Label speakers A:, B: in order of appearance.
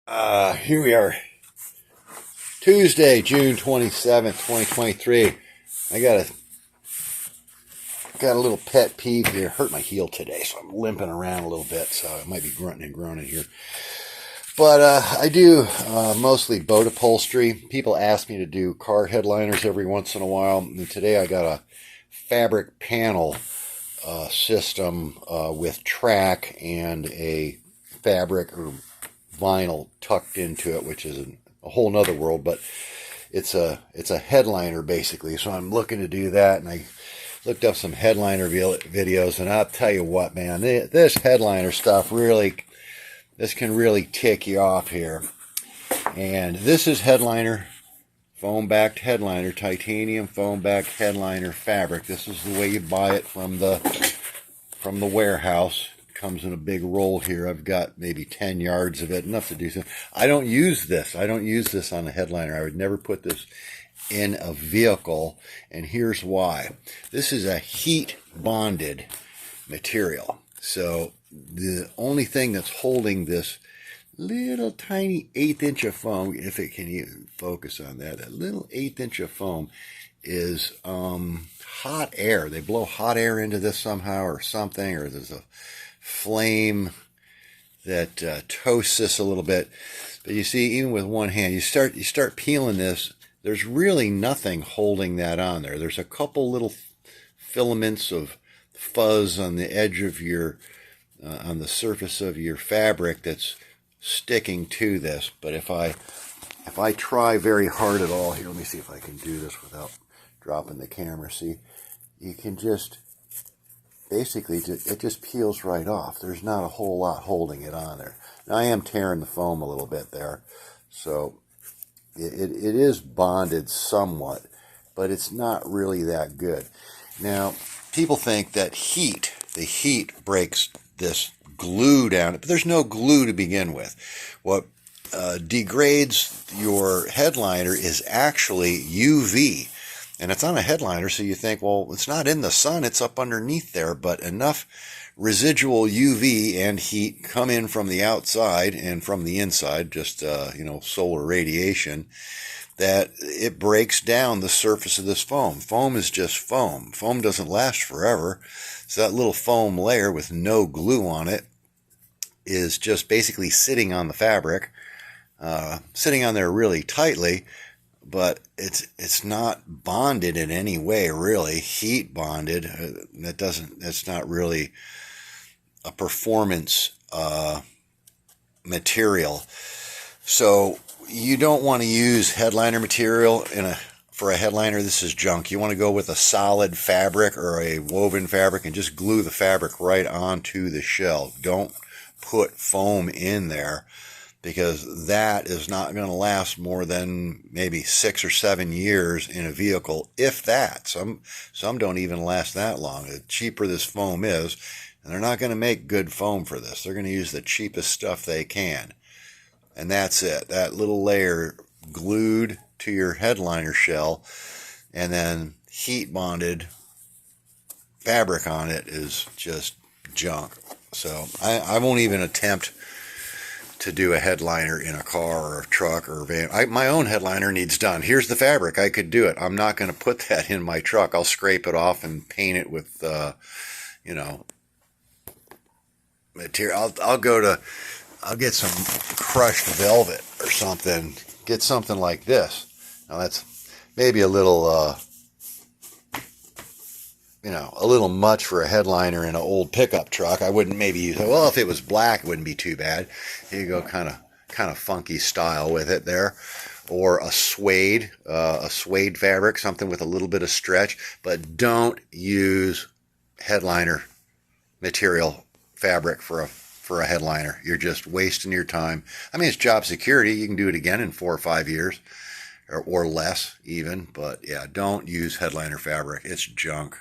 A: Here we are, Tuesday, June 27th, 2023. I got a little pet peeve here. Hurt my heel today, so I'm limping around a little bit, so I might be grunting and groaning here. But I do mostly boat upholstery. People ask me to do car headliners every once in a while, and today I got a fabric panel system with track and a fabric or vinyl tucked into it, which is a whole nother world, but it's a headliner basically. So I'm looking to do that, and I looked up some headliner videos, and I'll tell you what, man, this headliner stuff this can really tick you off here. And this is headliner, foam backed headliner, titanium foam backed headliner fabric. This is the way you buy it from the warehouse. Comes in a big roll here. I've got maybe 10 yards of it, enough to do something. I don't use this. I don't use this on a headliner. I would never put this in a vehicle, and here's why. This is a heat bonded material. So the only thing that's holding this little tiny 1/8 inch of foam, if it can even focus on that little 1/8 inch of foam, is hot air. They blow hot air into this somehow or something, or there's a flame that toasts this a little bit. But you see, even with one hand, you start peeling this, there's really nothing holding that on there. There's a couple little filaments of fuzz on the edge of your on the surface of your fabric that's sticking to this. But if I try very hard at all here, let me see if I can do this without dropping the camera. See, you can just basically, it just peels right off. There's not a whole lot holding it on there. Now, I am tearing the foam a little bit there, so it is bonded somewhat, but it's not really that good. Now, people think that the heat breaks this glue down, but there's no glue to begin with. What degrades your headliner is actually UV. And it's on a headliner, so you think, well, it's not in the sun, it's up underneath there, but enough residual UV and heat come in from the outside and from the inside, just, solar radiation, that it breaks down the surface of this foam. Foam is just foam. Foam doesn't last forever. So that little foam layer with no glue on it is just basically sitting on the fabric, sitting on there really tightly, but it's not bonded in any way, really. Heat bonded. That's not really a performance material. So you don't want to use headliner material for a headliner. This is junk. You want to go with a solid fabric or a woven fabric and just glue the fabric right onto the shell. Don't put foam in there, because that is not going to last more than maybe 6 or 7 years in a vehicle, if that. Some don't even last that long. The cheaper this foam is, and they're not going to make good foam for this. They're going to use the cheapest stuff they can. And that's it. That little layer glued to your headliner shell and then heat bonded fabric on it is just junk. So I won't even attempt to do a headliner in a car or a truck or a van. My own headliner needs done. Here's the fabric. I could do it. I'm not going to put that in my truck. I'll scrape it off and paint it with, material. I'll get some crushed velvet or something. Get something like this. Now that's maybe a little, a little much for a headliner in an old pickup truck. I wouldn't maybe use it. Well, if it was black, it wouldn't be too bad. Here you go, kind of funky style with it there. Or a suede fabric, something with a little bit of stretch. But don't use headliner material fabric for a headliner. You're just wasting your time. I mean, it's job security. You can do it again in 4 or 5 years, or less even. But yeah, don't use headliner fabric. It's junk.